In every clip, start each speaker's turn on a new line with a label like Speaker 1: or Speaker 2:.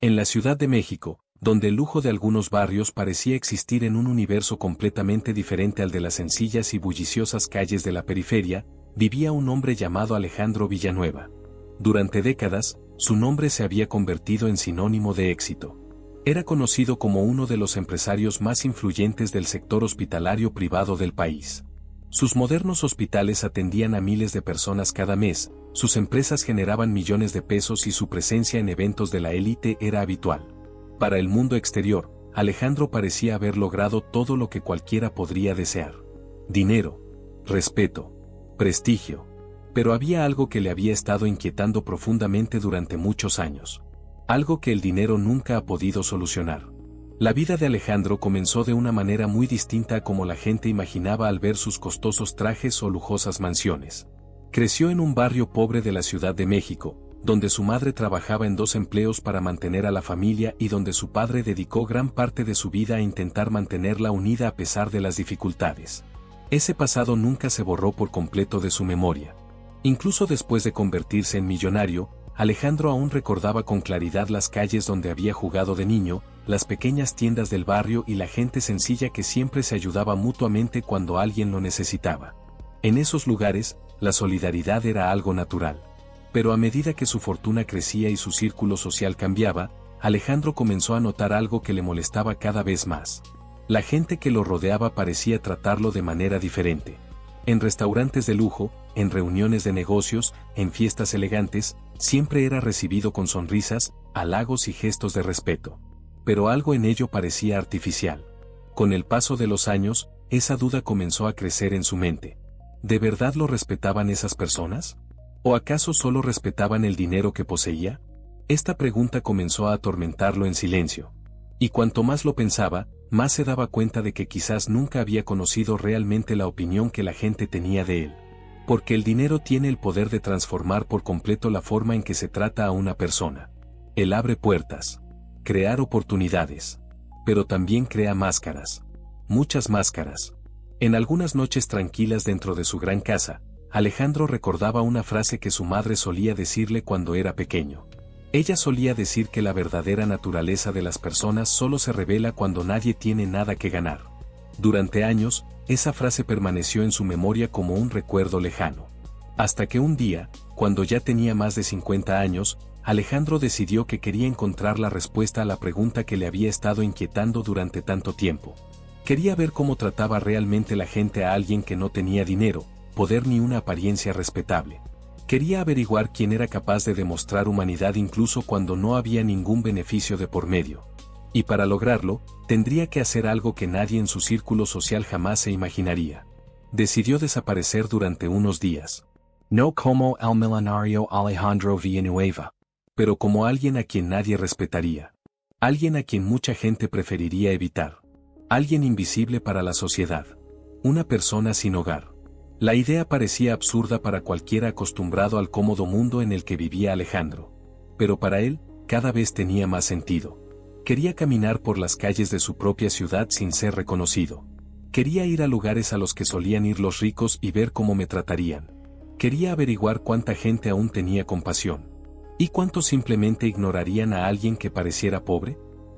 Speaker 1: En la Ciudad de México, donde el lujo de algunos barrios parecía existir en un universo completamente diferente al de las sencillas y bulliciosas calles de la periferia, vivía un hombre llamado Alejandro Villanueva. Durante décadas, su nombre se había convertido en sinónimo de éxito. Era conocido como uno de los empresarios más influyentes del sector hospitalario privado del país. Sus modernos hospitales atendían a miles de personas cada mes, sus empresas generaban millones de pesos y su presencia en eventos de la élite era habitual. Para el mundo exterior, Alejandro parecía haber logrado todo lo que cualquiera podría desear. Dinero, respeto, prestigio. Pero había algo que le había estado inquietando profundamente durante muchos años. Algo que el dinero nunca ha podido solucionar. La vida de Alejandro comenzó de una manera muy distinta a como la gente imaginaba al ver sus costosos trajes o lujosas mansiones. Creció en un barrio pobre de la Ciudad de México, donde su madre trabajaba en 2 empleos para mantener a la familia y donde su padre dedicó gran parte de su vida a intentar mantenerla unida a pesar de las dificultades. Ese pasado nunca se borró por completo de su memoria. Incluso después de convertirse en millonario, Alejandro aún recordaba con claridad las calles donde había jugado de niño, las pequeñas tiendas del barrio y la gente sencilla que siempre se ayudaba mutuamente cuando alguien lo necesitaba. En esos lugares, la solidaridad era algo natural. Pero a medida que su fortuna crecía y su círculo social cambiaba, Alejandro comenzó a notar algo que le molestaba cada vez más. La gente que lo rodeaba parecía tratarlo de manera diferente. En restaurantes de lujo, en reuniones de negocios, en fiestas elegantes, siempre era recibido con sonrisas, halagos y gestos de respeto. Pero algo en ello parecía artificial. Con el paso de los años, esa duda comenzó a crecer en su mente. ¿De verdad lo respetaban esas personas? ¿O acaso solo respetaban el dinero que poseía? Esta pregunta comenzó a atormentarlo en silencio. Y cuanto más lo pensaba, más se daba cuenta de que quizás nunca había conocido realmente la opinión que la gente tenía de él. Porque el dinero tiene el poder de transformar por completo la forma en que se trata a una persona. Él abre puertas, crear oportunidades, pero también crea máscaras. Muchas máscaras. En algunas noches tranquilas dentro de su gran casa, Alejandro recordaba una frase que su madre solía decirle cuando era pequeño. Ella solía decir que la verdadera naturaleza de las personas solo se revela cuando nadie tiene nada que ganar. Durante años, esa frase permaneció en su memoria como un recuerdo lejano. Hasta que un día, cuando ya tenía más de 50 años, Alejandro decidió que quería encontrar la respuesta a la pregunta que le había estado inquietando durante tanto tiempo. Quería ver cómo trataba realmente la gente a alguien que no tenía dinero, poder ni una apariencia respetable. Quería averiguar quién era capaz de demostrar humanidad incluso cuando no había ningún beneficio de por medio. Y para lograrlo, tendría que hacer algo que nadie en su círculo social jamás se imaginaría. Decidió desaparecer durante unos días. No como el millonario Alejandro Villanueva, pero como alguien a quien nadie respetaría. Alguien a quien mucha gente preferiría evitar. Alguien invisible para la sociedad. Una persona sin hogar. La idea parecía absurda para cualquiera acostumbrado al cómodo mundo en el que vivía Alejandro. Pero para él, cada vez tenía más sentido. Quería caminar por las calles de su propia ciudad sin ser reconocido. Quería ir a lugares a los que solían ir los ricos y ver cómo me tratarían. Quería averiguar cuánta gente aún tenía compasión. ¿Y cuántos simplemente ignorarían a alguien que pareciera pobre?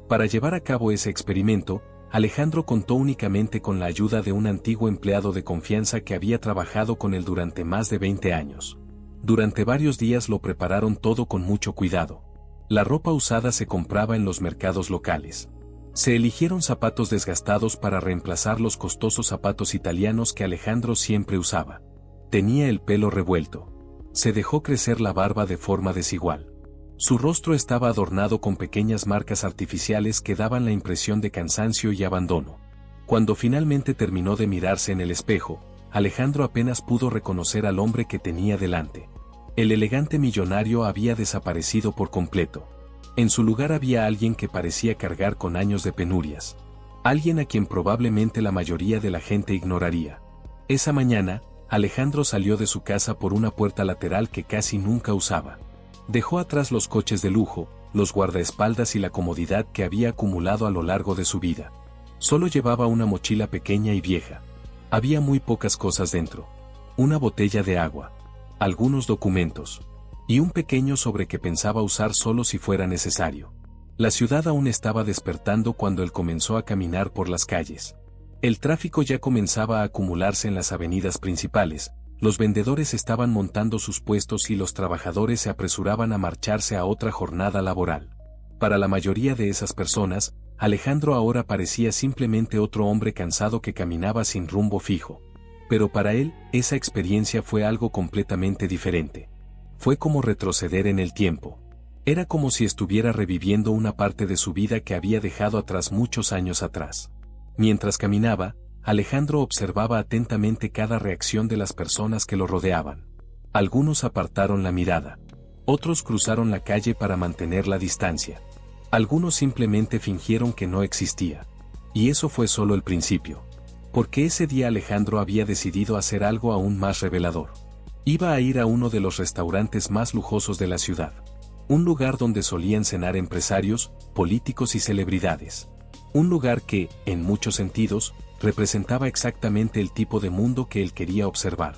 Speaker 1: Para llevar a cabo ese experimento, Alejandro contó únicamente con la ayuda de un antiguo empleado de confianza que había trabajado con él durante más de 20 años. Durante varios días lo prepararon todo con mucho cuidado. La ropa usada se compraba en los mercados locales. Se eligieron zapatos desgastados para reemplazar los costosos zapatos italianos que Alejandro siempre usaba. Tenía el pelo revuelto. Se dejó crecer la barba de forma desigual. Su rostro estaba adornado con pequeñas marcas artificiales que daban la impresión de cansancio y abandono. Cuando finalmente terminó de mirarse en el espejo, Alejandro apenas pudo reconocer al hombre que tenía delante. El elegante millonario había desaparecido por completo. En su lugar había alguien que parecía cargar con años de penurias. Alguien a quien probablemente la mayoría de la gente ignoraría. Esa mañana, Alejandro salió de su casa por una puerta lateral que casi nunca usaba. Dejó atrás los coches de lujo, los guardaespaldas y la comodidad que había acumulado a lo largo de su vida. Solo llevaba una mochila pequeña y vieja. Había muy pocas cosas dentro. Una botella de agua, algunos documentos, y un pequeño sobre que pensaba usar solo si fuera necesario. La ciudad aún estaba despertando cuando él comenzó a caminar por las calles. El tráfico ya comenzaba a acumularse en las avenidas principales, los vendedores estaban montando sus puestos y los trabajadores se apresuraban a marcharse a otra jornada laboral. Para la mayoría de esas personas, Alejandro ahora parecía simplemente otro hombre cansado que caminaba sin rumbo fijo. Pero para él, esa experiencia fue algo completamente diferente. Fue como retroceder en el tiempo. Era como si estuviera reviviendo una parte de su vida que había dejado atrás muchos años atrás. Mientras caminaba, Alejandro observaba atentamente cada reacción de las personas que lo rodeaban. Algunos apartaron la mirada. Otros cruzaron la calle para mantener la distancia. Algunos simplemente fingieron que no existía. Y eso fue solo el principio. Porque ese día Alejandro había decidido hacer algo aún más revelador. Iba a ir a uno de los restaurantes más lujosos de la ciudad. Un lugar donde solían cenar empresarios, políticos y celebridades. Un lugar que, en muchos sentidos, representaba exactamente el tipo de mundo que él quería observar.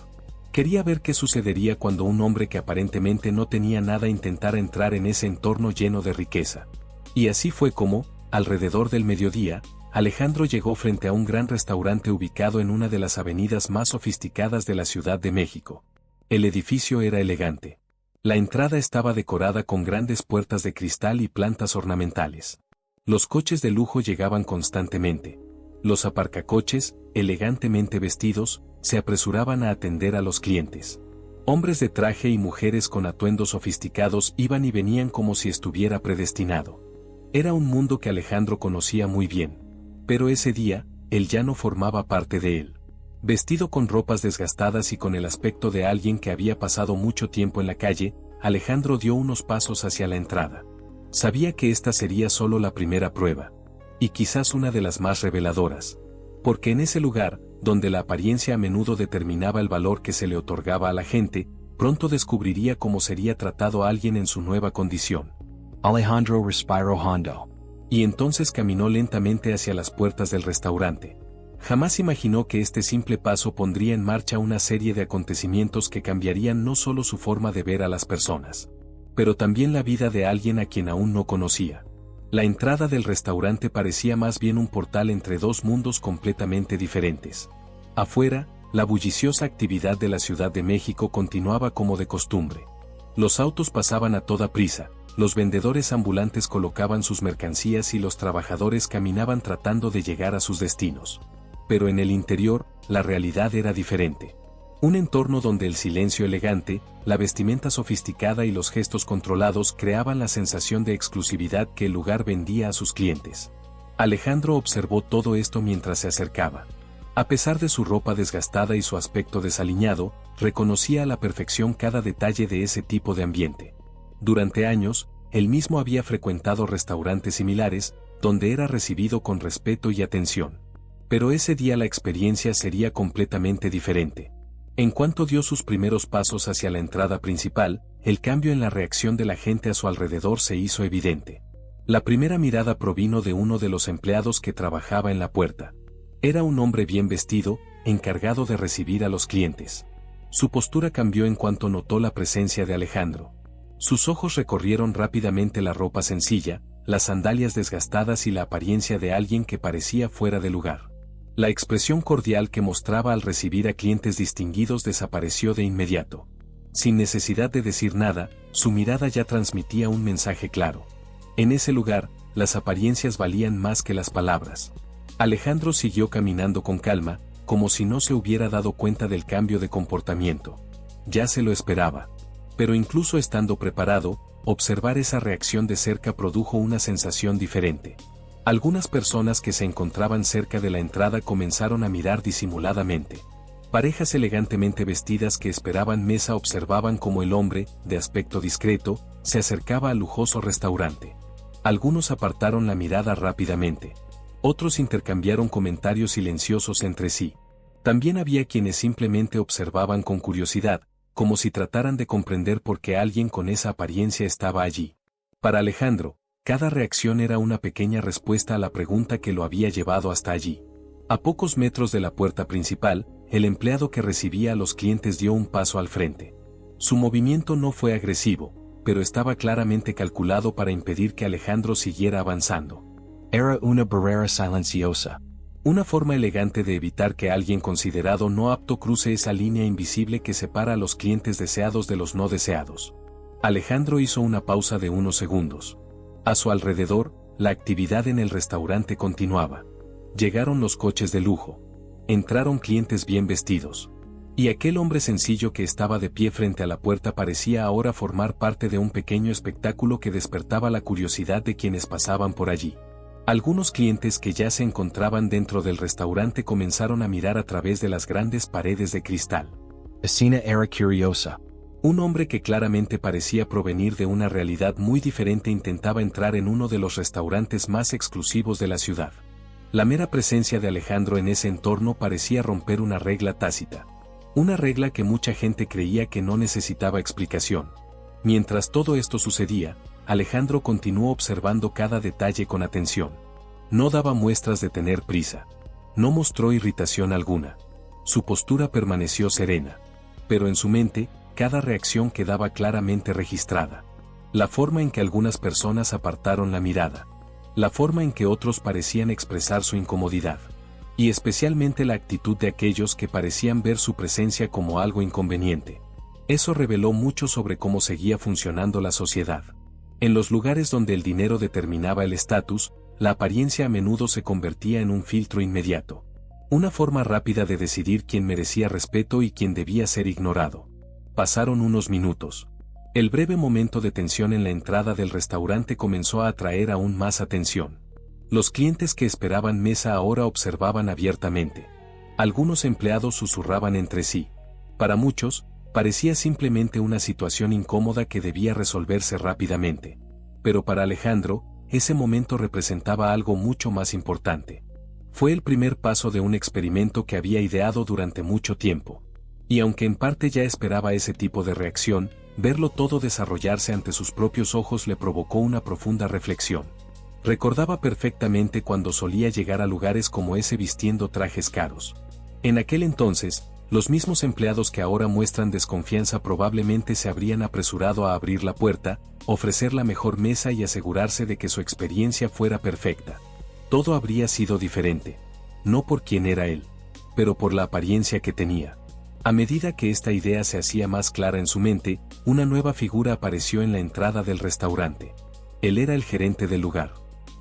Speaker 1: Quería ver qué sucedería cuando un hombre que aparentemente no tenía nada intentara entrar en ese entorno lleno de riqueza. Y así fue como, alrededor del mediodía, Alejandro llegó frente a un gran restaurante ubicado en una de las avenidas más sofisticadas de la Ciudad de México. El edificio era elegante. La entrada estaba decorada con grandes puertas de cristal y plantas ornamentales. Los coches de lujo llegaban constantemente. Los aparcacoches, elegantemente vestidos, se apresuraban a atender a los clientes. Hombres de traje y mujeres con atuendos sofisticados iban y venían como si estuviera predestinado. Era un mundo que Alejandro conocía muy bien. Pero ese día, él ya no formaba parte de él. Vestido con ropas desgastadas y con el aspecto de alguien que había pasado mucho tiempo en la calle, Alejandro dio unos pasos hacia la entrada. Sabía que esta sería solo la primera prueba. Y quizás una de las más reveladoras. Porque en ese lugar, donde la apariencia a menudo determinaba el valor que se le otorgaba a la gente, pronto descubriría cómo sería tratado a alguien en su nueva condición.
Speaker 2: Alejandro respiró hondo.
Speaker 1: Y entonces caminó lentamente hacia las puertas del restaurante. Jamás imaginó que este simple paso pondría en marcha una serie de acontecimientos que cambiarían no solo su forma de ver a las personas, pero también la vida de alguien a quien aún no conocía. La entrada del restaurante parecía más bien un portal entre dos mundos completamente diferentes. Afuera, la bulliciosa actividad de la Ciudad de México continuaba como de costumbre. Los autos pasaban a toda prisa, los vendedores ambulantes colocaban sus mercancías y los trabajadores caminaban tratando de llegar a sus destinos. Pero en el interior, la realidad era diferente. Un entorno donde el silencio elegante, la vestimenta sofisticada y los gestos controlados creaban la sensación de exclusividad que el lugar vendía a sus clientes. Alejandro observó todo esto mientras se acercaba. A pesar de su ropa desgastada y su aspecto desaliñado, reconocía a la perfección cada detalle de ese tipo de ambiente. Durante años, él mismo había frecuentado restaurantes similares, donde era recibido con respeto y atención. Pero ese día la experiencia sería completamente diferente. En cuanto dio sus primeros pasos hacia la entrada principal, el cambio en la reacción de la gente a su alrededor se hizo evidente. La primera mirada provino de uno de los empleados que trabajaba en la puerta. Era un hombre bien vestido, encargado de recibir a los clientes. Su postura cambió en cuanto notó la presencia de Alejandro. Sus ojos recorrieron rápidamente la ropa sencilla, las sandalias desgastadas y la apariencia de alguien que parecía fuera de lugar. La expresión cordial que mostraba al recibir a clientes distinguidos desapareció de inmediato. Sin necesidad de decir nada, su mirada ya transmitía un mensaje claro. En ese lugar, las apariencias valían más que las palabras. Alejandro siguió caminando con calma, como si no se hubiera dado cuenta del cambio de comportamiento. Ya se lo esperaba. Pero incluso estando preparado, observar esa reacción de cerca produjo una sensación diferente. Algunas personas que se encontraban cerca de la entrada comenzaron a mirar disimuladamente. Parejas elegantemente vestidas que esperaban mesa observaban cómo el hombre, de aspecto discreto, se acercaba al lujoso restaurante. Algunos apartaron la mirada rápidamente. Otros intercambiaron comentarios silenciosos entre sí. También había quienes simplemente observaban con curiosidad, como si trataran de comprender por qué alguien con esa apariencia estaba allí. Para Alejandro, cada reacción era una pequeña respuesta a la pregunta que lo había llevado hasta allí. A pocos metros de la puerta principal, el empleado que recibía a los clientes dio un paso al frente. Su movimiento no fue agresivo, pero estaba claramente calculado para impedir que Alejandro siguiera avanzando.
Speaker 2: Era una barrera silenciosa.
Speaker 1: Una forma elegante de evitar que alguien considerado no apto cruce esa línea invisible que separa a los clientes deseados de los no deseados. Alejandro hizo una pausa de unos segundos. A su alrededor, la actividad en el restaurante continuaba. Llegaron los coches de lujo. Entraron clientes bien vestidos. Y aquel hombre sencillo que estaba de pie frente a la puerta parecía ahora formar parte de un pequeño espectáculo que despertaba la curiosidad de quienes pasaban por allí. Algunos clientes que ya se encontraban dentro del restaurante comenzaron a mirar a través de las grandes paredes de cristal.
Speaker 2: La escena era curiosa.
Speaker 1: Un hombre que claramente parecía provenir de una realidad muy diferente intentaba entrar en uno de los restaurantes más exclusivos de la ciudad. La mera presencia de Alejandro en ese entorno parecía romper una regla tácita. Una regla que mucha gente creía que no necesitaba explicación. Mientras todo esto sucedía, Alejandro continuó observando cada detalle con atención. No daba muestras de tener prisa. No mostró irritación alguna. Su postura permaneció serena. Pero en su mente, cada reacción quedaba claramente registrada. La forma en que algunas personas apartaron la mirada. La forma en que otros parecían expresar su incomodidad. Y especialmente la actitud de aquellos que parecían ver su presencia como algo inconveniente. Eso reveló mucho sobre cómo seguía funcionando la sociedad. En los lugares donde el dinero determinaba el estatus, la apariencia a menudo se convertía en un filtro inmediato. Una forma rápida de decidir quién merecía respeto y quién debía ser ignorado. Pasaron unos minutos. El breve momento de tensión en la entrada del restaurante comenzó a atraer aún más atención. Los clientes que esperaban mesa ahora observaban abiertamente. Algunos empleados susurraban entre sí. Para muchos, parecía simplemente una situación incómoda que debía resolverse rápidamente. Pero para Alejandro, ese momento representaba algo mucho más importante. Fue el primer paso de un experimento que había ideado durante mucho tiempo. Y aunque en parte ya esperaba ese tipo de reacción, verlo todo desarrollarse ante sus propios ojos le provocó una profunda reflexión. Recordaba perfectamente cuando solía llegar a lugares como ese vistiendo trajes caros. En aquel entonces, los mismos empleados que ahora muestran desconfianza probablemente se habrían apresurado a abrir la puerta, ofrecer la mejor mesa y asegurarse de que su experiencia fuera perfecta. Todo habría sido diferente. No por quién era él, pero por la apariencia que tenía. A medida que esta idea se hacía más clara en su mente, una nueva figura apareció en la entrada del restaurante. Él era el gerente del lugar.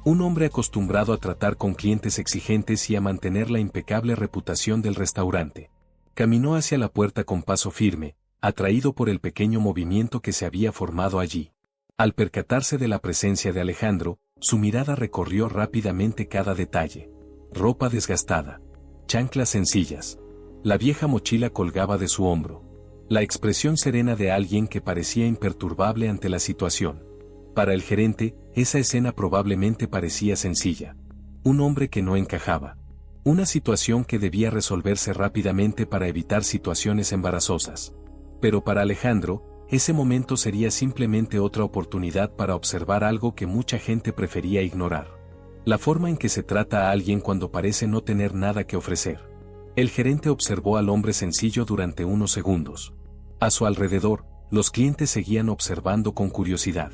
Speaker 1: Un hombre acostumbrado a tratar con clientes exigentes y a mantener la impecable reputación del restaurante. Caminó hacia la puerta con paso firme, atraído por el pequeño movimiento que se había formado allí. Al percatarse de la presencia de Alejandro, su mirada recorrió rápidamente cada detalle. Ropa desgastada. Chanclas sencillas. La vieja mochila colgaba de su hombro. La expresión serena de alguien que parecía imperturbable ante la situación. Para el gerente, esa escena probablemente parecía sencilla. Un hombre que no encajaba. Una situación que debía resolverse rápidamente para evitar situaciones embarazosas. Pero para Alejandro, ese momento sería simplemente otra oportunidad para observar algo que mucha gente prefería ignorar. La forma en que se trata a alguien cuando parece no tener nada que ofrecer. El gerente observó al hombre sencillo durante unos segundos. A su alrededor, los clientes seguían observando con curiosidad.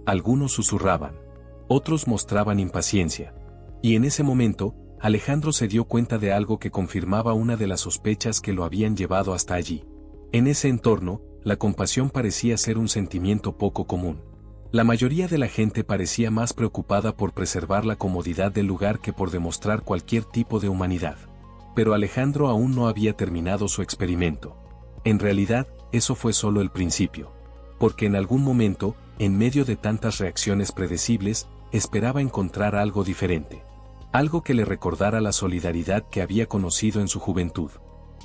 Speaker 1: Algunos susurraban. Otros mostraban impaciencia. Y en ese momento, Alejandro se dio cuenta de algo que confirmaba una de las sospechas que lo habían llevado hasta allí. En ese entorno, la compasión parecía ser un sentimiento poco común. La mayoría de la gente parecía más preocupada por preservar la comodidad del lugar que por demostrar cualquier tipo de humanidad. Pero Alejandro aún no había terminado su experimento. En realidad, eso fue solo el principio. Porque en algún momento, en medio de tantas reacciones predecibles, esperaba encontrar algo diferente. Algo que le recordara la solidaridad que había conocido en su juventud.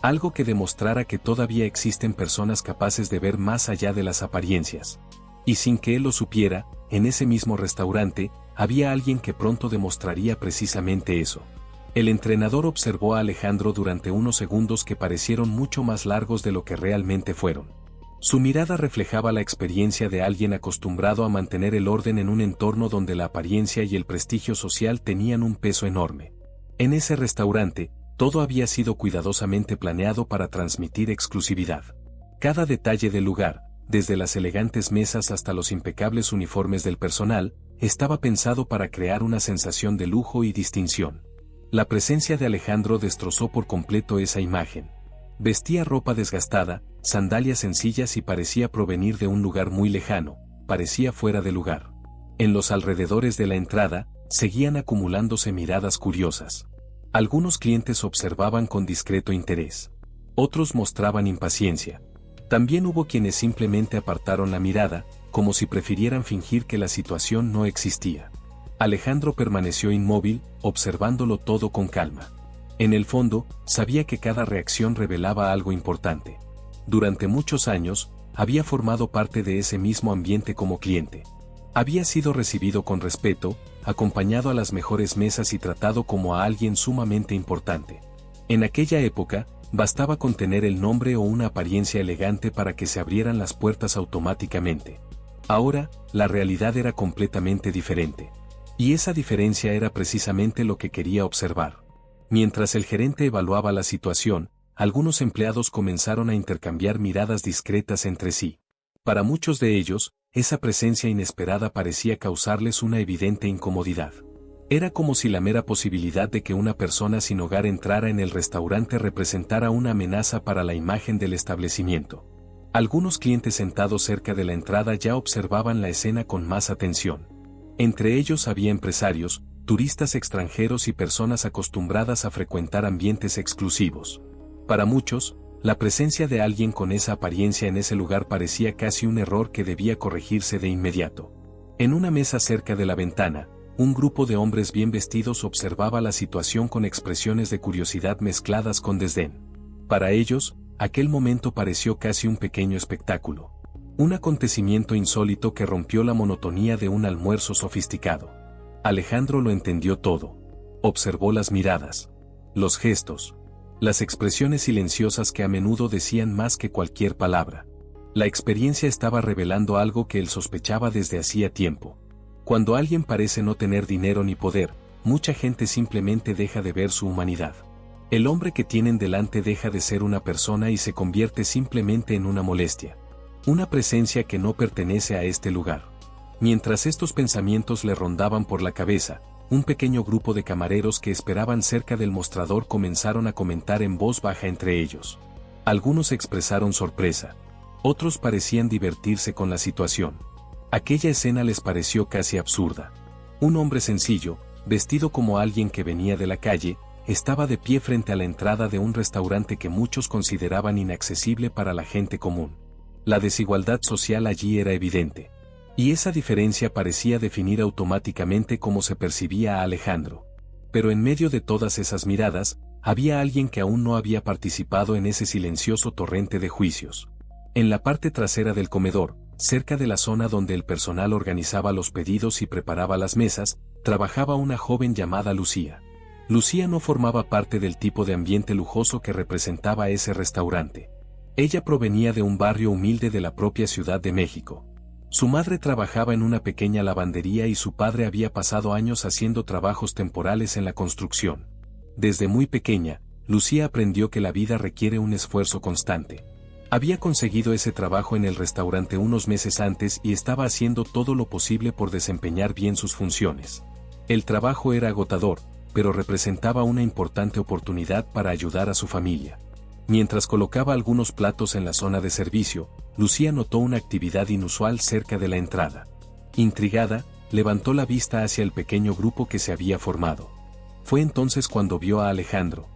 Speaker 1: Algo que demostrara que todavía existen personas capaces de ver más allá de las apariencias. Y sin que él lo supiera, en ese mismo restaurante, había alguien que pronto demostraría precisamente eso. El entrenador observó a Alejandro durante unos segundos que parecieron mucho más largos de lo que realmente fueron. Su mirada reflejaba la experiencia de alguien acostumbrado a mantener el orden en un entorno donde la apariencia y el prestigio social tenían un peso enorme. En ese restaurante, todo había sido cuidadosamente planeado para transmitir exclusividad. Cada detalle del lugar, desde las elegantes mesas hasta los impecables uniformes del personal, estaba pensado para crear una sensación de lujo y distinción. La presencia de Alejandro destrozó por completo esa imagen. Vestía ropa desgastada, sandalias sencillas y parecía provenir de un lugar muy lejano, parecía fuera de lugar. En los alrededores de la entrada, seguían acumulándose miradas curiosas. Algunos clientes observaban con discreto interés. Otros mostraban impaciencia. También hubo quienes simplemente apartaron la mirada, como si prefirieran fingir que la situación no existía. Alejandro permaneció inmóvil, observándolo todo con calma. En el fondo, sabía que cada reacción revelaba algo importante. Durante muchos años, había formado parte de ese mismo ambiente como cliente. Había sido recibido con respeto, acompañado a las mejores mesas y tratado como a alguien sumamente importante. En aquella época, bastaba con tener el nombre o una apariencia elegante para que se abrieran las puertas automáticamente. Ahora, la realidad era completamente diferente. Y esa diferencia era precisamente lo que quería observar. Mientras el gerente evaluaba la situación, algunos empleados comenzaron a intercambiar miradas discretas entre sí. Para muchos de ellos, esa presencia inesperada parecía causarles una evidente incomodidad. Era como si la mera posibilidad de que una persona sin hogar entrara en el restaurante representara una amenaza para la imagen del establecimiento. Algunos clientes sentados cerca de la entrada ya observaban la escena con más atención. Entre ellos había empresarios, turistas extranjeros y personas acostumbradas a frecuentar ambientes exclusivos. Para muchos, la presencia de alguien con esa apariencia en ese lugar parecía casi un error que debía corregirse de inmediato. En una mesa cerca de la ventana, un grupo de hombres bien vestidos observaba la situación con expresiones de curiosidad mezcladas con desdén. Para ellos, aquel momento pareció casi un pequeño espectáculo. Un acontecimiento insólito que rompió la monotonía de un almuerzo sofisticado. Alejandro lo entendió todo. Observó las miradas, los gestos, las expresiones silenciosas que a menudo decían más que cualquier palabra. La experiencia estaba revelando algo que él sospechaba desde hacía tiempo. Cuando alguien parece no tener dinero ni poder, mucha gente simplemente deja de ver su humanidad. El hombre que tienen delante deja de ser una persona y se convierte simplemente en una molestia. Una presencia que no pertenece a este lugar. Mientras estos pensamientos le rondaban por la cabeza, un pequeño grupo de camareros que esperaban cerca del mostrador comenzaron a comentar en voz baja entre ellos. Algunos expresaron sorpresa. Otros parecían divertirse con la situación. Aquella escena les pareció casi absurda. Un hombre sencillo, vestido como alguien que venía de la calle, estaba de pie frente a la entrada de un restaurante que muchos consideraban inaccesible para la gente común. La desigualdad social allí era evidente. Y esa diferencia parecía definir automáticamente cómo se percibía a Alejandro. Pero en medio de todas esas miradas, había alguien que aún no había participado en ese silencioso torrente de juicios. En la parte trasera del comedor, cerca de la zona donde el personal organizaba los pedidos y preparaba las mesas, trabajaba una joven llamada Lucía. Lucía no formaba parte del tipo de ambiente lujoso que representaba ese restaurante. Ella provenía de un barrio humilde de la propia Ciudad de México. Su madre trabajaba en una pequeña lavandería y su padre había pasado años haciendo trabajos temporales en la construcción. Desde muy pequeña, Lucía aprendió que la vida requiere un esfuerzo constante. Había conseguido ese trabajo en el restaurante unos meses antes y estaba haciendo todo lo posible por desempeñar bien sus funciones. El trabajo era agotador, pero representaba una importante oportunidad para ayudar a su familia. Mientras colocaba algunos platos en la zona de servicio, Lucía notó una actividad inusual cerca de la entrada. Intrigada, levantó la vista hacia el pequeño grupo que se había formado. Fue entonces cuando vio a Alejandro.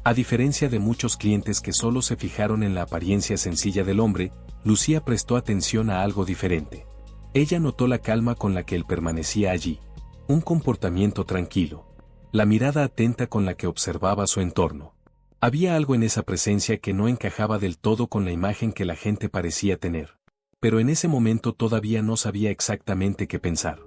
Speaker 1: A diferencia de muchos clientes que solo se fijaron en la apariencia sencilla del hombre, Lucía prestó atención a algo diferente. Ella notó la calma con la que él permanecía allí. Un comportamiento tranquilo. La mirada atenta con la que observaba su entorno. Había algo en esa presencia que no encajaba del todo con la imagen que la gente parecía tener. Pero en ese momento todavía no sabía exactamente qué pensar.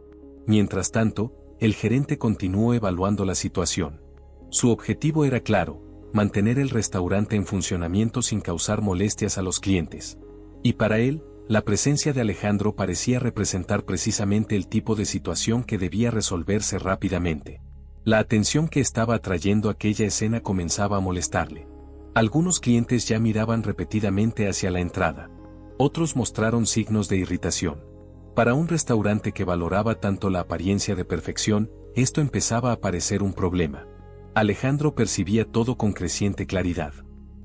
Speaker 1: Mientras tanto, el gerente continuó evaluando la situación. Su objetivo era claro: mantener el restaurante en funcionamiento sin causar molestias a los clientes. Y para él, la presencia de Alejandro parecía representar precisamente el tipo de situación que debía resolverse rápidamente. La atención que estaba atrayendo aquella escena comenzaba a molestarle. Algunos clientes ya miraban repetidamente hacia la entrada. Otros mostraron signos de irritación. Para un restaurante que valoraba tanto la apariencia de perfección, esto empezaba a parecer un problema. Alejandro percibía todo con creciente claridad.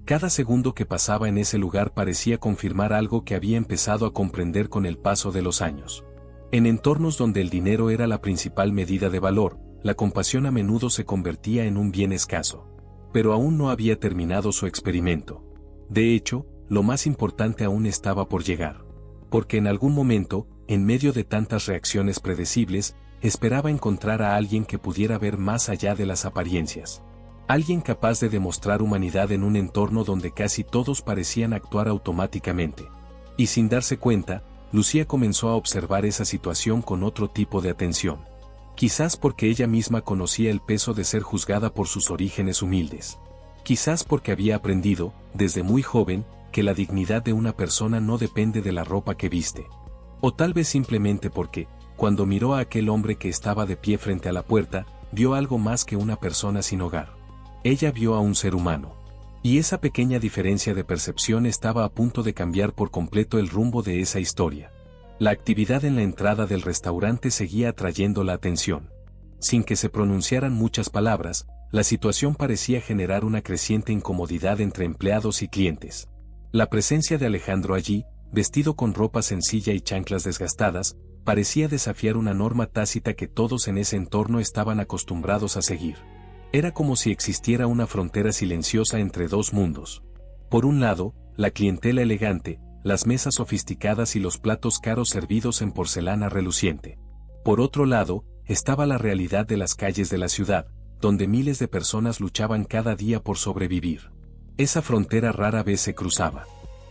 Speaker 1: Cada segundo que pasaba en ese lugar parecía confirmar algo que había empezado a comprender con el paso de los años. En entornos donde el dinero era la principal medida de valor, la compasión a menudo se convertía en un bien escaso. Pero aún no había terminado su experimento. De hecho, lo más importante aún estaba por llegar. Porque en algún momento, en medio de tantas reacciones predecibles, esperaba encontrar a alguien que pudiera ver más allá de las apariencias. Alguien capaz de demostrar humanidad en un entorno donde casi todos parecían actuar automáticamente. Y sin darse cuenta, Lucía comenzó a observar esa situación con otro tipo de atención. Quizás porque ella misma conocía el peso de ser juzgada por sus orígenes humildes. Quizás porque había aprendido, desde muy joven, que la dignidad de una persona no depende de la ropa que viste. O tal vez simplemente porque, cuando miró a aquel hombre que estaba de pie frente a la puerta, vio algo más que una persona sin hogar. Ella vio a un ser humano. Y esa pequeña diferencia de percepción estaba a punto de cambiar por completo el rumbo de esa historia. La actividad en la entrada del restaurante seguía atrayendo la atención. Sin que se pronunciaran muchas palabras, la situación parecía generar una creciente incomodidad entre empleados y clientes. La presencia de Alejandro allí, vestido con ropa sencilla y chanclas desgastadas, parecía desafiar una norma tácita que todos en ese entorno estaban acostumbrados a seguir. Era como si existiera una frontera silenciosa entre dos mundos. Por un lado, la clientela elegante, las mesas sofisticadas y los platos caros servidos en porcelana reluciente. Por otro lado, estaba la realidad de las calles de la ciudad, donde miles de personas luchaban cada día por sobrevivir. Esa frontera rara vez se cruzaba.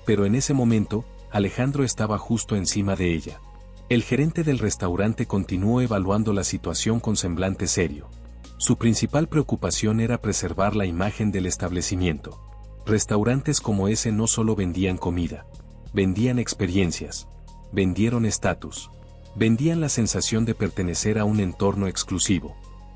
Speaker 1: Pero en ese momento, Alejandro estaba justo encima de ella. El gerente del restaurante continuó evaluando la situación con semblante serio. Su principal preocupación era preservar la imagen del establecimiento. Restaurantes como ese no solo vendían comida, vendían experiencias, vendieron estatus, vendían la sensación de pertenecer a un entorno exclusivo.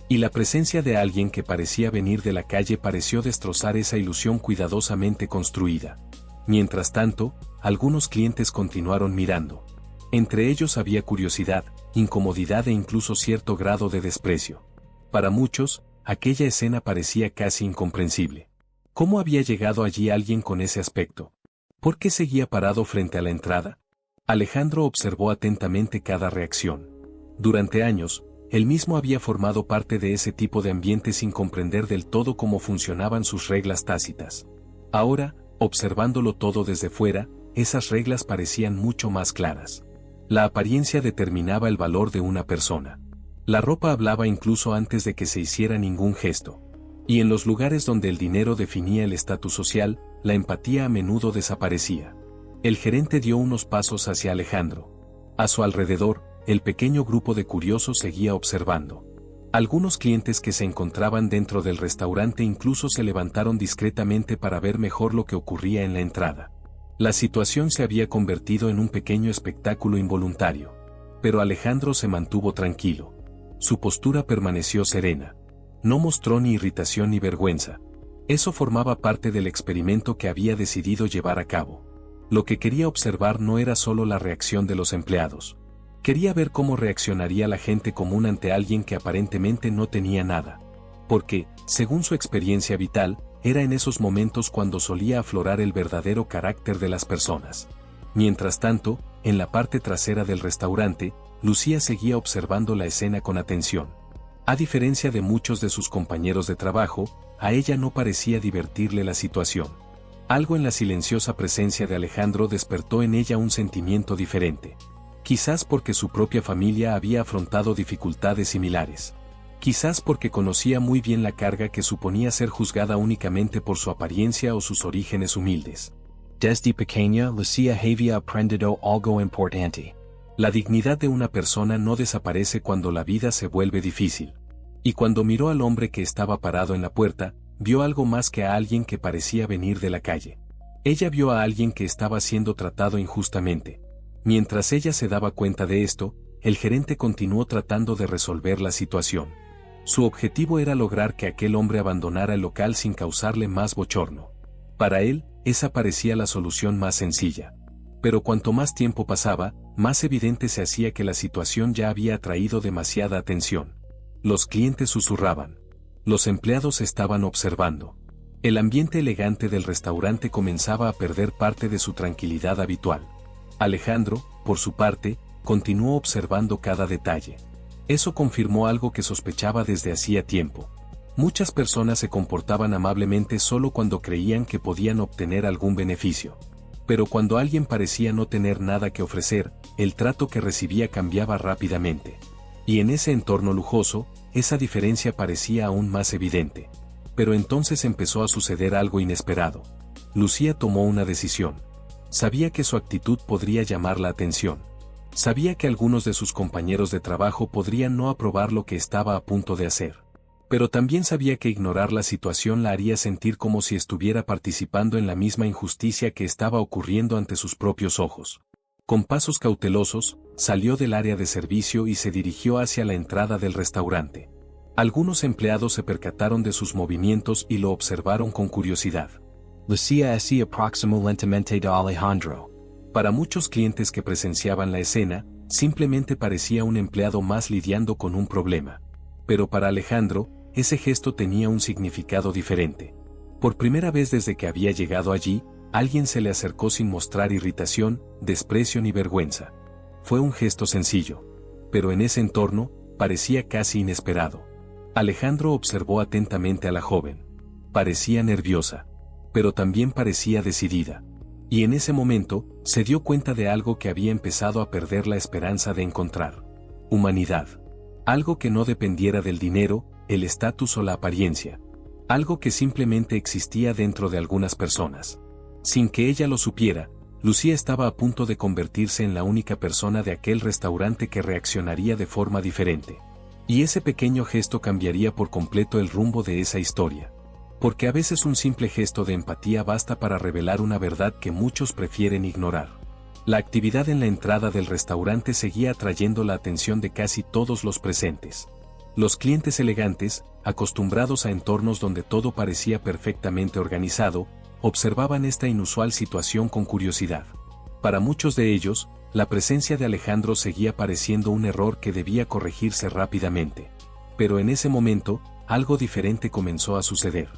Speaker 1: Y la presencia de alguien que parecía venir de la calle pareció destrozar esa ilusión cuidadosamente construida. Mientras tanto, algunos clientes continuaron mirando. Entre ellos había curiosidad, incomodidad e incluso cierto grado de desprecio. Para muchos, aquella escena parecía casi incomprensible. ¿Cómo había llegado allí alguien con ese aspecto? ¿Por qué seguía parado frente a la entrada? Alejandro observó atentamente cada reacción. Durante años, él mismo había formado parte de ese tipo de ambiente sin comprender del todo cómo funcionaban sus reglas tácitas. Ahora, observándolo todo desde fuera, esas reglas parecían mucho más claras. La apariencia determinaba el valor de una persona. La ropa hablaba incluso antes de que se hiciera ningún gesto. Y en los lugares donde el dinero definía el estatus social, la empatía a menudo desaparecía. El gerente dio unos pasos hacia Alejandro. A su alrededor, el pequeño grupo de curiosos seguía observando. Algunos clientes que se encontraban dentro del restaurante incluso se levantaron discretamente para ver mejor lo que ocurría en la entrada. La situación se había convertido en un pequeño espectáculo involuntario. Pero Alejandro se mantuvo tranquilo. Su postura permaneció serena. No mostró ni irritación ni vergüenza. Eso formaba parte del experimento que había decidido llevar a cabo. Lo que quería observar no era solo la reacción de los empleados. Quería ver cómo reaccionaría la gente común ante alguien que aparentemente no tenía nada. Porque, según su experiencia vital, era en esos momentos cuando solía aflorar el verdadero carácter de las personas. Mientras tanto, en la parte trasera del restaurante, Lucía seguía observando la escena con atención. A diferencia de muchos de sus compañeros de trabajo, a ella no parecía divertirle la situación. Algo en la silenciosa presencia de Alejandro despertó en ella un sentimiento diferente. Quizás porque su propia familia había afrontado dificultades similares. Quizás porque conocía muy bien la carga que suponía ser juzgada únicamente por su apariencia o sus orígenes humildes.
Speaker 2: Desde pequeña Lucía había aprendido algo importante.
Speaker 1: La dignidad de una persona no desaparece cuando la vida se vuelve difícil. Y cuando miró al hombre que estaba parado en la puerta, vio algo más que a alguien que parecía venir de la calle. Ella vio a alguien que estaba siendo tratado injustamente. Mientras ella se daba cuenta de esto, el gerente continuó tratando de resolver la situación. Su objetivo era lograr que aquel hombre abandonara el local sin causarle más bochorno. Para él, esa parecía la solución más sencilla. Pero cuanto más tiempo pasaba, más evidente se hacía que la situación ya había atraído demasiada atención. Los clientes susurraban. Los empleados estaban observando. El ambiente elegante del restaurante comenzaba a perder parte de su tranquilidad habitual. Alejandro, por su parte, continuó observando cada detalle. Eso confirmó algo que sospechaba desde hacía tiempo. Muchas personas se comportaban amablemente solo cuando creían que podían obtener algún beneficio. Pero cuando alguien parecía no tener nada que ofrecer, el trato que recibía cambiaba rápidamente. Y en ese entorno lujoso, esa diferencia parecía aún más evidente. Pero entonces empezó a suceder algo inesperado. Lucía tomó una decisión. Sabía que su actitud podría llamar la atención. Sabía que algunos de sus compañeros de trabajo podrían no aprobar lo que estaba a punto de hacer. Pero también sabía que ignorar la situación la haría sentir como si estuviera participando en la misma injusticia que estaba ocurriendo ante sus propios ojos. Con pasos cautelosos, salió del área de servicio y se dirigió hacia la entrada del restaurante. Algunos empleados se percataron de sus movimientos y lo observaron con curiosidad.
Speaker 2: Lucía se aproximó lentamente de Alejandro.
Speaker 1: Para muchos clientes que presenciaban la escena, simplemente parecía un empleado más lidiando con un problema. Pero para Alejandro, ese gesto tenía un significado diferente. Por primera vez desde que había llegado allí, alguien se le acercó sin mostrar irritación, desprecio ni vergüenza. Fue un gesto sencillo. Pero en ese entorno, parecía casi inesperado. Alejandro observó atentamente a la joven. Parecía nerviosa. Pero también parecía decidida. Y en ese momento, se dio cuenta de algo que había empezado a perder la esperanza de encontrar. Humanidad. Algo que no dependiera del dinero, el estatus o la apariencia. Algo que simplemente existía dentro de algunas personas. Sin que ella lo supiera, Lucía estaba a punto de convertirse en la única persona de aquel restaurante que reaccionaría de forma diferente. Y ese pequeño gesto cambiaría por completo el rumbo de esa historia. Porque a veces un simple gesto de empatía basta para revelar una verdad que muchos prefieren ignorar. La actividad en la entrada del restaurante seguía atrayendo la atención de casi todos los presentes. Los clientes elegantes, acostumbrados a entornos donde todo parecía perfectamente organizado, observaban esta inusual situación con curiosidad. Para muchos de ellos, la presencia de Alejandro seguía pareciendo un error que debía corregirse rápidamente. Pero en ese momento, algo diferente comenzó a suceder.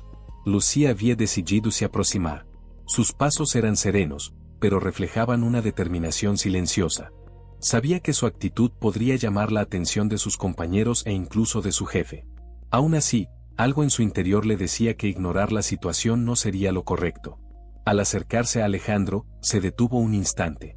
Speaker 1: Lucía había decidido se aproximar. Sus pasos eran serenos, pero reflejaban una determinación silenciosa. Sabía que su actitud podría llamar la atención de sus compañeros e incluso de su jefe. Aún así, algo en su interior le decía que ignorar la situación no sería lo correcto. Al acercarse a Alejandro, se detuvo un instante.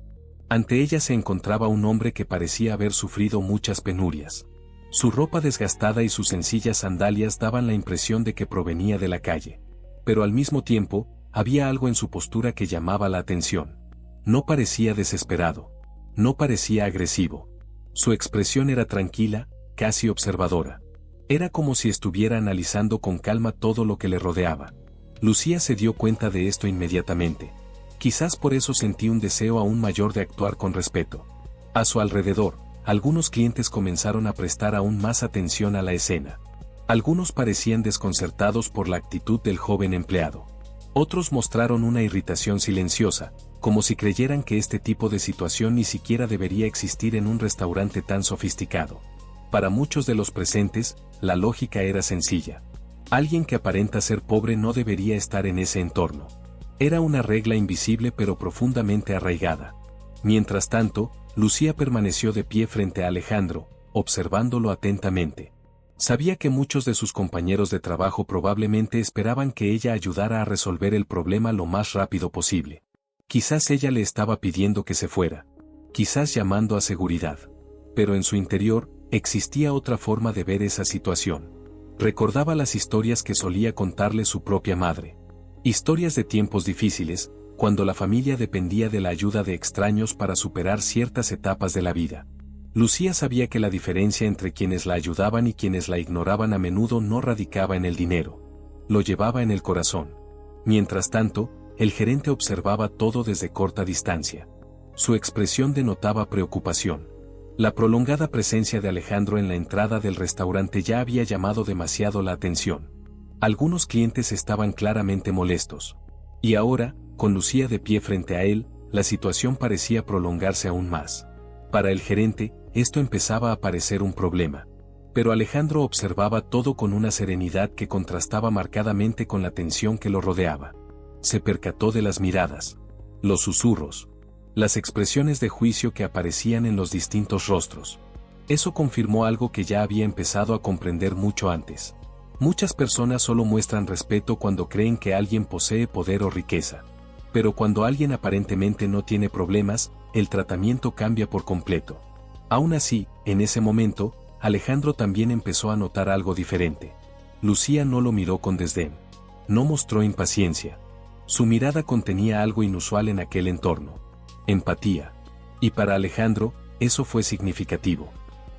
Speaker 1: Ante ella se encontraba un hombre que parecía haber sufrido muchas penurias. Su ropa desgastada y sus sencillas sandalias daban la impresión de que provenía de la calle. Pero al mismo tiempo, había algo en su postura que llamaba la atención. No parecía desesperado. No parecía agresivo. Su expresión era tranquila, casi observadora. Era como si estuviera analizando con calma todo lo que le rodeaba. Lucía se dio cuenta de esto inmediatamente. Quizás por eso sentí un deseo aún mayor de actuar con respeto. A su alrededor, algunos clientes comenzaron a prestar aún más atención a la escena. Algunos parecían desconcertados por la actitud del joven empleado. Otros mostraron una irritación silenciosa, como si creyeran que este tipo de situación ni siquiera debería existir en un restaurante tan sofisticado. Para muchos de los presentes, la lógica era sencilla. Alguien que aparenta ser pobre no debería estar en ese entorno. Era una regla invisible pero profundamente arraigada. Mientras tanto, Lucía permaneció de pie frente a Alejandro, observándolo atentamente. Sabía que muchos de sus compañeros de trabajo probablemente esperaban que ella ayudara a resolver el problema lo más rápido posible. Quizás ella le estaba pidiendo que se fuera. Quizás llamando a seguridad. Pero en su interior, existía otra forma de ver esa situación. Recordaba las historias que solía contarle su propia madre. Historias de tiempos difíciles, cuando la familia dependía de la ayuda de extraños para superar ciertas etapas de la vida. Lucía sabía que la diferencia entre quienes la ayudaban y quienes la ignoraban a menudo no radicaba en el dinero. Lo llevaba en el corazón. Mientras tanto, el gerente observaba todo desde corta distancia. Su expresión denotaba preocupación. La prolongada presencia de Alejandro en la entrada del restaurante ya había llamado demasiado la atención. Algunos clientes estaban claramente molestos. Y ahora, con Lucía de pie frente a él, la situación parecía prolongarse aún más. Para el gerente, esto empezaba a parecer un problema. Pero Alejandro observaba todo con una serenidad que contrastaba marcadamente con la tensión que lo rodeaba. Se percató de las miradas, los susurros, las expresiones de juicio que aparecían en los distintos rostros. Eso confirmó algo que ya había empezado a comprender mucho antes. Muchas personas solo muestran respeto cuando creen que alguien posee poder o riqueza. Pero cuando alguien aparentemente no tiene problemas, el tratamiento cambia por completo. Aún así, en ese momento, Alejandro también empezó a notar algo diferente. Lucía no lo miró con desdén. No mostró impaciencia. Su mirada contenía algo inusual en aquel entorno. Empatía. Y para Alejandro, eso fue significativo.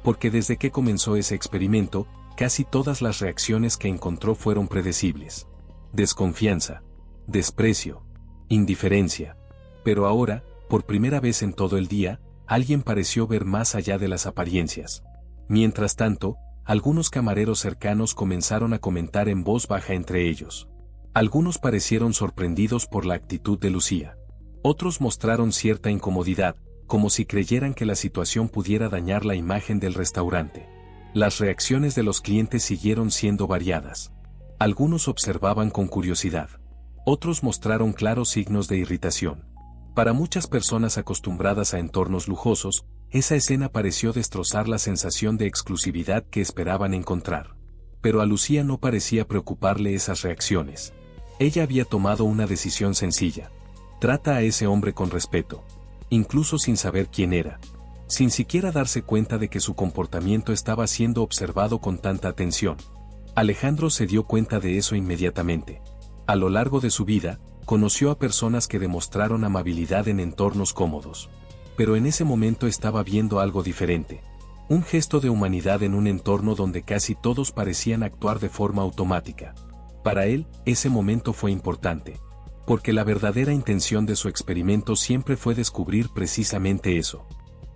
Speaker 1: Porque desde que comenzó ese experimento, casi todas las reacciones que encontró fueron predecibles. Desconfianza, desprecio, indiferencia. Pero ahora, por primera vez en todo el día, alguien pareció ver más allá de las apariencias. Mientras tanto, algunos camareros cercanos comenzaron a comentar en voz baja entre ellos. Algunos parecieron sorprendidos por la actitud de Lucía. Otros mostraron cierta incomodidad, como si creyeran que la situación pudiera dañar la imagen del restaurante. Las reacciones de los clientes siguieron siendo variadas. Algunos observaban con curiosidad. Otros mostraron claros signos de irritación. Para muchas personas acostumbradas a entornos lujosos, esa escena pareció destrozar la sensación de exclusividad que esperaban encontrar. Pero a Lucía no parecía preocuparle esas reacciones. Ella había tomado una decisión sencilla. Trata a ese hombre con respeto. Incluso sin saber quién era. Sin siquiera darse cuenta de que su comportamiento estaba siendo observado con tanta atención. Alejandro se dio cuenta de eso inmediatamente. A lo largo de su vida, conoció a personas que demostraron amabilidad en entornos cómodos. Pero en ese momento estaba viendo algo diferente. Un gesto de humanidad en un entorno donde casi todos parecían actuar de forma automática. Para él, ese momento fue importante. Porque la verdadera intención de su experimento siempre fue descubrir precisamente eso.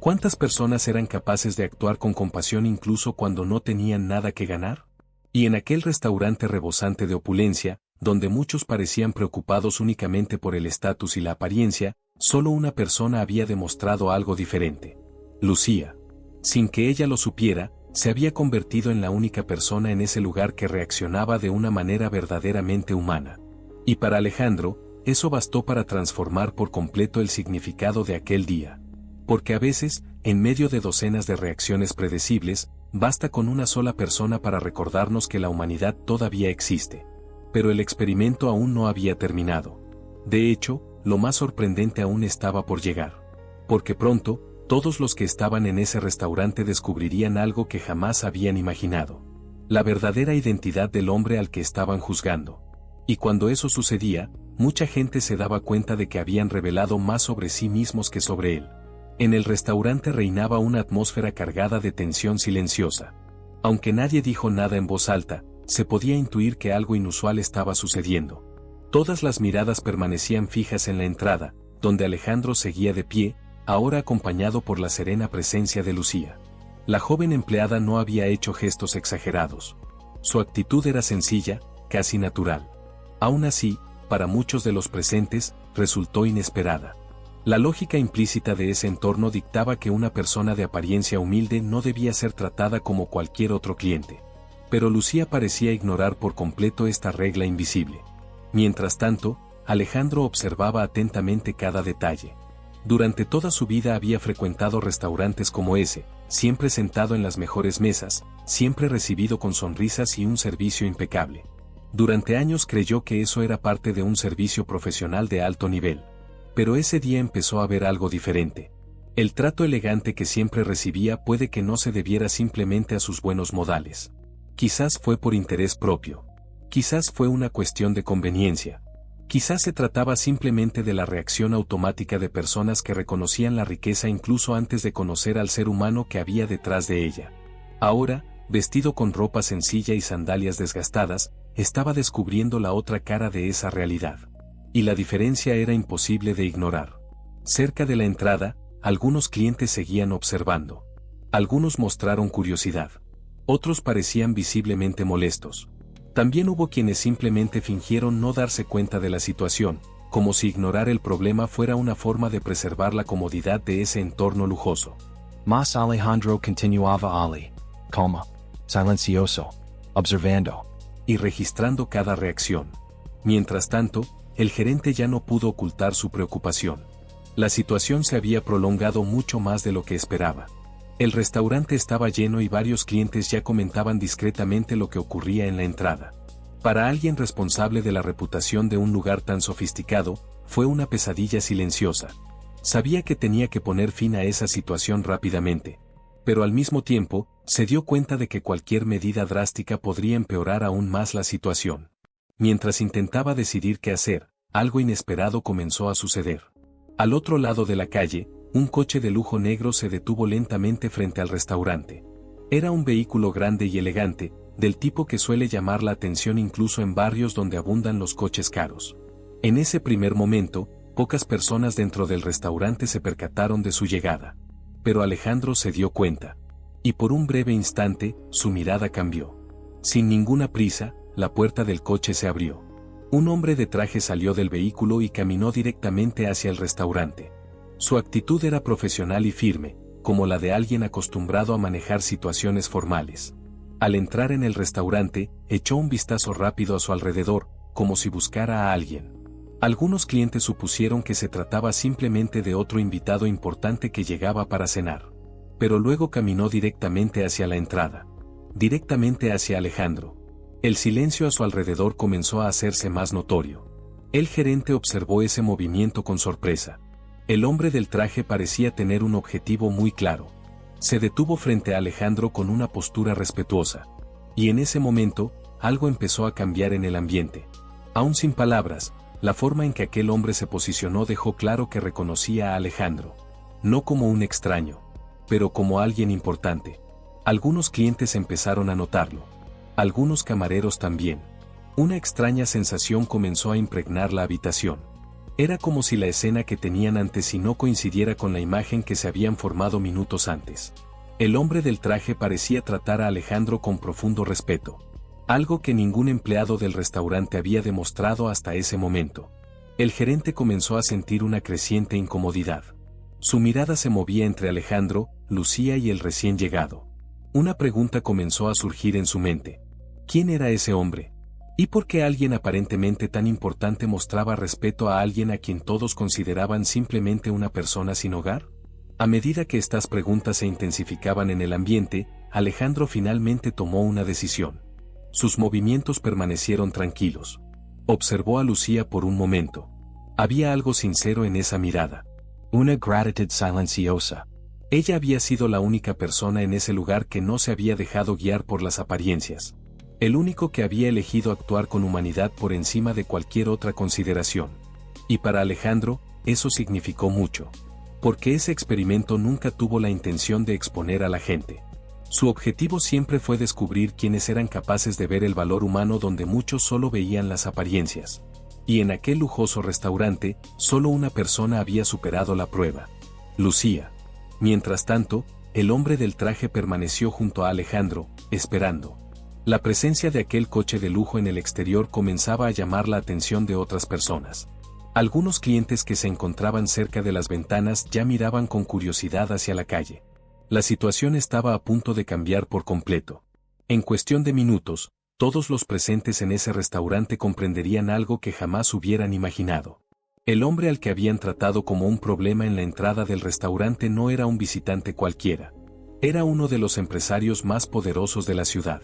Speaker 1: ¿Cuántas personas eran capaces de actuar con compasión incluso cuando no tenían nada que ganar? Y en aquel restaurante rebosante de opulencia, donde muchos parecían preocupados únicamente por el estatus y la apariencia, solo una persona había demostrado algo diferente. Lucía. Sin que ella lo supiera, se había convertido en la única persona en ese lugar que reaccionaba de una manera verdaderamente humana. Y para Alejandro, eso bastó para transformar por completo el significado de aquel día. Porque a veces, en medio de docenas de reacciones predecibles, basta con una sola persona para recordarnos que la humanidad todavía existe. Pero el experimento aún no había terminado. De hecho, lo más sorprendente aún estaba por llegar. Porque pronto, todos los que estaban en ese restaurante descubrirían algo que jamás habían imaginado. La verdadera identidad del hombre al que estaban juzgando. Y cuando eso sucedía, mucha gente se daba cuenta de que habían revelado más sobre sí mismos que sobre él. En el restaurante reinaba una atmósfera cargada de tensión silenciosa. Aunque nadie dijo nada en voz alta, se podía intuir que algo inusual estaba sucediendo. Todas las miradas permanecían fijas en la entrada, donde Alejandro seguía de pie, ahora acompañado por la serena presencia de Lucía. La joven empleada no había hecho gestos exagerados. Su actitud era sencilla, casi natural. Aún así, para muchos de los presentes, resultó inesperada. La lógica implícita de ese entorno dictaba que una persona de apariencia humilde no debía ser tratada como cualquier otro cliente. Pero Lucía parecía ignorar por completo esta regla invisible. Mientras tanto, Alejandro observaba atentamente cada detalle. Durante toda su vida había frecuentado restaurantes como ese, siempre sentado en las mejores mesas, siempre recibido con sonrisas y un servicio impecable. Durante años creyó que eso era parte de un servicio profesional de alto nivel. Pero ese día empezó a ver algo diferente. El trato elegante que siempre recibía puede que no se debiera simplemente a sus buenos modales. Quizás fue por interés propio. Quizás fue una cuestión de conveniencia. Quizás se trataba simplemente de la reacción automática de personas que reconocían la riqueza incluso antes de conocer al ser humano que había detrás de ella. Ahora, vestido con ropa sencilla y sandalias desgastadas, estaba descubriendo la otra cara de esa realidad. Y la diferencia era imposible de ignorar. Cerca de la entrada, algunos clientes seguían observando. Algunos mostraron curiosidad. Otros parecían visiblemente molestos. También hubo quienes simplemente fingieron no darse cuenta de la situación, como si ignorar el problema fuera una forma de preservar la comodidad de ese entorno lujoso.
Speaker 2: Mas Alejandro continuaba allí, calmo, silencioso, observando
Speaker 1: y registrando cada reacción. Mientras tanto, el gerente ya no pudo ocultar su preocupación. La situación se había prolongado mucho más de lo que esperaba. El restaurante estaba lleno y varios clientes ya comentaban discretamente lo que ocurría en la entrada. Para alguien responsable de la reputación de un lugar tan sofisticado, fue una pesadilla silenciosa. Sabía que tenía que poner fin a esa situación rápidamente, pero al mismo tiempo, se dio cuenta de que cualquier medida drástica podría empeorar aún más la situación. Mientras intentaba decidir qué hacer, algo inesperado comenzó a suceder. Al otro lado de la calle, un coche de lujo negro se detuvo lentamente frente al restaurante. Era un vehículo grande y elegante, del tipo que suele llamar la atención incluso en barrios donde abundan los coches caros. En ese primer momento, pocas personas dentro del restaurante se percataron de su llegada. Pero Alejandro se dio cuenta. Y por un breve instante, su mirada cambió. Sin ninguna prisa, la puerta del coche se abrió. Un hombre de traje salió del vehículo y caminó directamente hacia el restaurante. Su actitud era profesional y firme, como la de alguien acostumbrado a manejar situaciones formales. Al entrar en el restaurante, echó un vistazo rápido a su alrededor, como si buscara a alguien. Algunos clientes supusieron que se trataba simplemente de otro invitado importante que llegaba para cenar. Pero luego caminó directamente hacia la entrada. Directamente hacia Alejandro. El silencio a su alrededor comenzó a hacerse más notorio. El gerente observó ese movimiento con sorpresa. El hombre del traje parecía tener un objetivo muy claro. Se detuvo frente a Alejandro con una postura respetuosa. Y en ese momento, algo empezó a cambiar en el ambiente. Aún sin palabras, la forma en que aquel hombre se posicionó dejó claro que reconocía a Alejandro. No como un extraño, pero como alguien importante. Algunos clientes empezaron a notarlo. Algunos camareros también. Una extraña sensación comenzó a impregnar la habitación. Era como si la escena que tenían ante sí no coincidiera con la imagen que se habían formado minutos antes. El hombre del traje parecía tratar a Alejandro con profundo respeto. Algo que ningún empleado del restaurante había demostrado hasta ese momento. El gerente comenzó a sentir una creciente incomodidad. Su mirada se movía entre Alejandro, Lucía y el recién llegado. Una pregunta comenzó a surgir en su mente. ¿Quién era ese hombre? ¿Y por qué alguien aparentemente tan importante mostraba respeto a alguien a quien todos consideraban simplemente una persona sin hogar? A medida que estas preguntas se intensificaban en el ambiente, Alejandro finalmente tomó una decisión. Sus movimientos permanecieron tranquilos. Observó a Lucía por un momento. Había algo sincero en esa mirada.
Speaker 2: Una gratitud silenciosa.
Speaker 1: Ella había sido la única persona en ese lugar que no se había dejado guiar por las apariencias. El único que había elegido actuar con humanidad por encima de cualquier otra consideración. Y para Alejandro, eso significó mucho. Porque ese experimento nunca tuvo la intención de exponer a la gente. Su objetivo siempre fue descubrir quiénes eran capaces de ver el valor humano donde muchos solo veían las apariencias. Y en aquel lujoso restaurante, solo una persona había superado la prueba. Lucía. Mientras tanto, el hombre del traje permaneció junto a Alejandro, esperando. La presencia de aquel coche de lujo en el exterior comenzaba a llamar la atención de otras personas. Algunos clientes que se encontraban cerca de las ventanas ya miraban con curiosidad hacia la calle. La situación estaba a punto de cambiar por completo. En cuestión de minutos, todos los presentes en ese restaurante comprenderían algo que jamás hubieran imaginado. El hombre al que habían tratado como un problema en la entrada del restaurante no era un visitante cualquiera. Era uno de los empresarios más poderosos de la ciudad.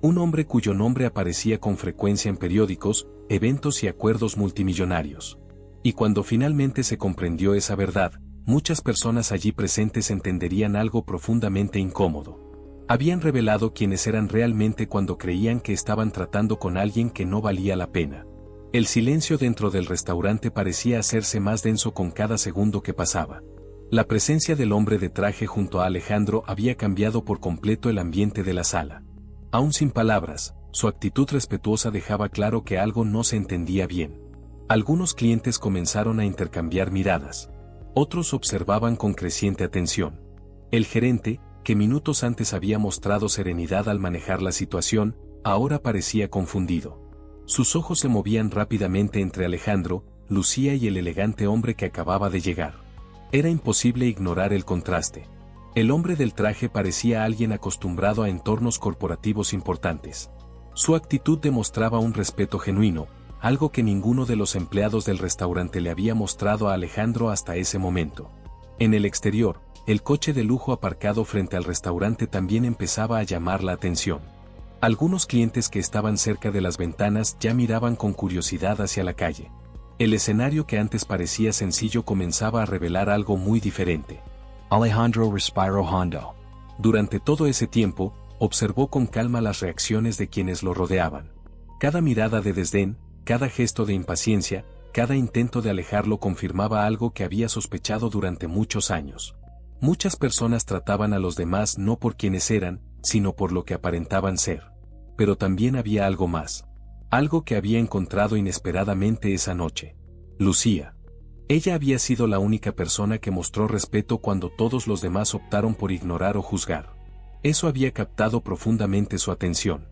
Speaker 1: Un hombre cuyo nombre aparecía con frecuencia en periódicos, eventos y acuerdos multimillonarios. Y cuando finalmente se comprendió esa verdad, muchas personas allí presentes entenderían algo profundamente incómodo. Habían revelado quiénes eran realmente cuando creían que estaban tratando con alguien que no valía la pena. El silencio dentro del restaurante parecía hacerse más denso con cada segundo que pasaba. La presencia del hombre de traje junto a Alejandro había cambiado por completo el ambiente de la sala. Aún sin palabras, su actitud respetuosa dejaba claro que algo no se entendía bien. Algunos clientes comenzaron a intercambiar miradas. Otros observaban con creciente atención. El gerente, que minutos antes había mostrado serenidad al manejar la situación, ahora parecía confundido. Sus ojos se movían rápidamente entre Alejandro, Lucía y el elegante hombre que acababa de llegar. Era imposible ignorar el contraste. El hombre del traje parecía alguien acostumbrado a entornos corporativos importantes. Su actitud demostraba un respeto genuino, algo que ninguno de los empleados del restaurante le había mostrado a Alejandro hasta ese momento. En el exterior, el coche de lujo aparcado frente al restaurante también empezaba a llamar la atención. Algunos clientes que estaban cerca de las ventanas ya miraban con curiosidad hacia la calle. El escenario que antes parecía sencillo comenzaba a revelar algo muy diferente.
Speaker 2: Alejandro respiró hondo.
Speaker 1: Durante todo ese tiempo, observó con calma las reacciones de quienes lo rodeaban. Cada mirada de desdén, cada gesto de impaciencia, cada intento de alejarlo confirmaba algo que había sospechado durante muchos años. Muchas personas trataban a los demás no por quienes eran, sino por lo que aparentaban ser. Pero también había algo más. Algo que había encontrado inesperadamente esa noche. Lucía. Ella había sido la única persona que mostró respeto cuando todos los demás optaron por ignorar o juzgar. Eso había captado profundamente su atención.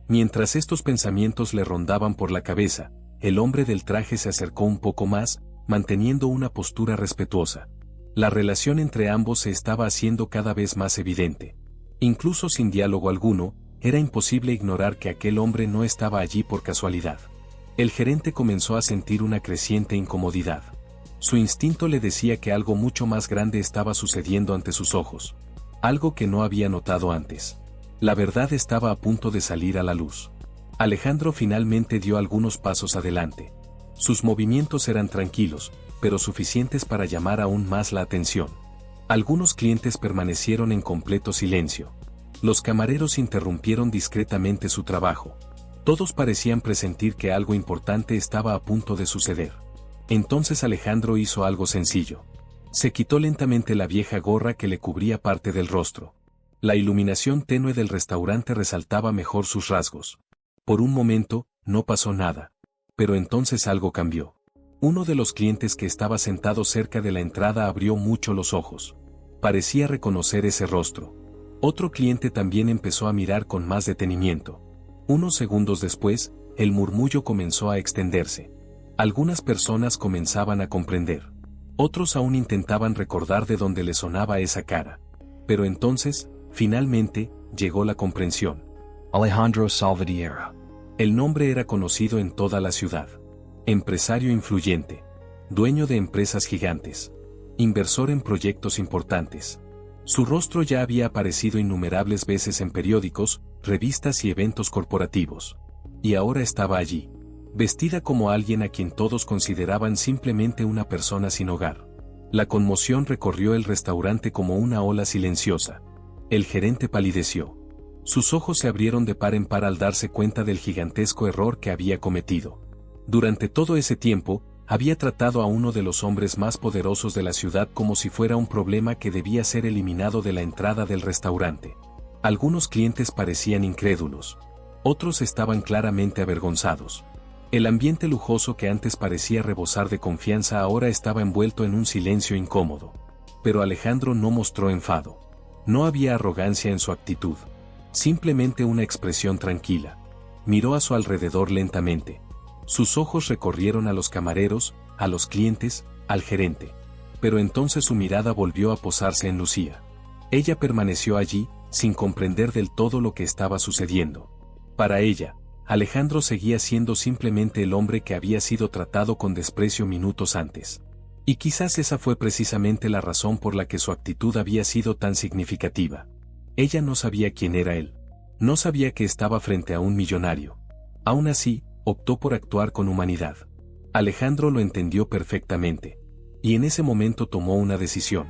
Speaker 1: Mientras estos pensamientos le rondaban por la cabeza, el hombre del traje se acercó un poco más, manteniendo una postura respetuosa. La relación entre ambos se estaba haciendo cada vez más evidente. Incluso sin diálogo alguno, era imposible ignorar que aquel hombre no estaba allí por casualidad. El gerente comenzó a sentir una creciente incomodidad. Su instinto le decía que algo mucho más grande estaba sucediendo ante sus ojos. Algo que no había notado antes. La verdad estaba a punto de salir a la luz. Alejandro finalmente dio algunos pasos adelante. Sus movimientos eran tranquilos, pero suficientes para llamar aún más la atención. Algunos clientes permanecieron en completo silencio. Los camareros interrumpieron discretamente su trabajo. Todos parecían presentir que algo importante estaba a punto de suceder. Entonces Alejandro hizo algo sencillo. Se quitó lentamente la vieja gorra que le cubría parte del rostro. La iluminación tenue del restaurante resaltaba mejor sus rasgos. Por un momento, no pasó nada. Pero entonces algo cambió. Uno de los clientes que estaba sentado cerca de la entrada abrió mucho los ojos. Parecía reconocer ese rostro. Otro cliente también empezó a mirar con más detenimiento. Unos segundos después, el murmullo comenzó a extenderse. Algunas personas comenzaban a comprender. Otros aún intentaban recordar de dónde le sonaba esa cara. Pero entonces, finalmente, llegó la comprensión.
Speaker 2: Alejandro Salvatierra.
Speaker 1: El nombre era conocido en toda la ciudad. Empresario influyente. Dueño de empresas gigantes. Inversor en proyectos importantes. Su rostro ya había aparecido innumerables veces en periódicos, revistas y eventos corporativos. Y ahora estaba allí. Vestida como alguien a quien todos consideraban simplemente una persona sin hogar. La conmoción recorrió el restaurante como una ola silenciosa. El gerente palideció. Sus ojos se abrieron de par en par al darse cuenta del gigantesco error que había cometido. Durante todo ese tiempo, había tratado a uno de los hombres más poderosos de la ciudad como si fuera un problema que debía ser eliminado de la entrada del restaurante. Algunos clientes parecían incrédulos. Otros estaban claramente avergonzados. El ambiente lujoso que antes parecía rebosar de confianza ahora estaba envuelto en un silencio incómodo. Pero Alejandro no mostró enfado. No había arrogancia en su actitud. Simplemente una expresión tranquila. Miró a su alrededor lentamente. Sus ojos recorrieron a los camareros, a los clientes, al gerente. Pero entonces su mirada volvió a posarse en Lucía. Ella permaneció allí, sin comprender del todo lo que estaba sucediendo. Para ella, Alejandro seguía siendo simplemente el hombre que había sido tratado con desprecio minutos antes. Y quizás esa fue precisamente la razón por la que su actitud había sido tan significativa. Ella no sabía quién era él. No sabía que estaba frente a un millonario. Aún así, optó por actuar con humanidad. Alejandro lo entendió perfectamente. Y en ese momento tomó una decisión.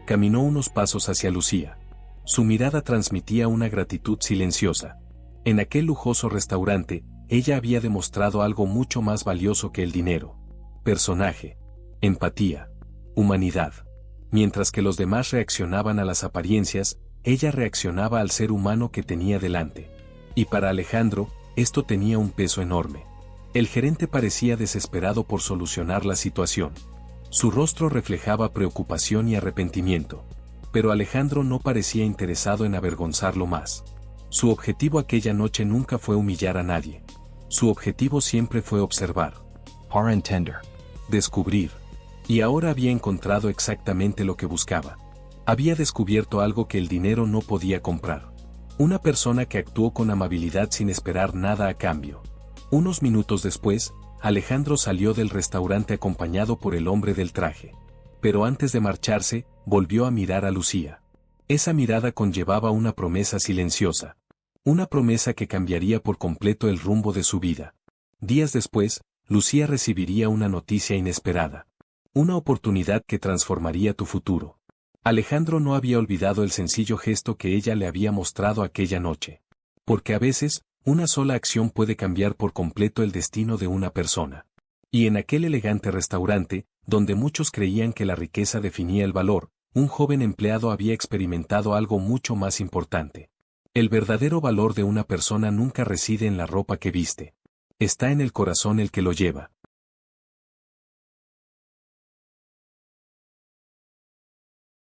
Speaker 1: Caminó unos pasos hacia Lucía. Su mirada transmitía una gratitud silenciosa. En aquel lujoso restaurante, ella había demostrado algo mucho más valioso que el dinero. Personaje. Empatía. Humanidad. Mientras que los demás reaccionaban a las apariencias, ella reaccionaba al ser humano que tenía delante. Y para Alejandro, esto tenía un peso enorme. El gerente parecía desesperado por solucionar la situación. Su rostro reflejaba preocupación y arrepentimiento. Pero Alejandro no parecía interesado en avergonzarlo más. Su objetivo aquella noche nunca fue humillar a nadie. Su objetivo siempre fue observar.
Speaker 2: Para entender.
Speaker 1: Descubrir. Y ahora había encontrado exactamente lo que buscaba. Había descubierto algo que el dinero no podía comprar. Una persona que actuó con amabilidad sin esperar nada a cambio. Unos minutos después, Alejandro salió del restaurante acompañado por el hombre del traje. Pero antes de marcharse, volvió a mirar a Lucía. Esa mirada conllevaba una promesa silenciosa. Una promesa que cambiaría por completo el rumbo de su vida. Días después, Lucía recibiría una noticia inesperada. Una oportunidad que transformaría tu futuro. Alejandro no había olvidado el sencillo gesto que ella le había mostrado aquella noche. Porque a veces, una sola acción puede cambiar por completo el destino de una persona. Y en aquel elegante restaurante, donde muchos creían que la riqueza definía el valor, un joven empleado había experimentado algo mucho más importante. El verdadero valor de una persona nunca reside en la ropa que viste. Está en el corazón el que lo lleva.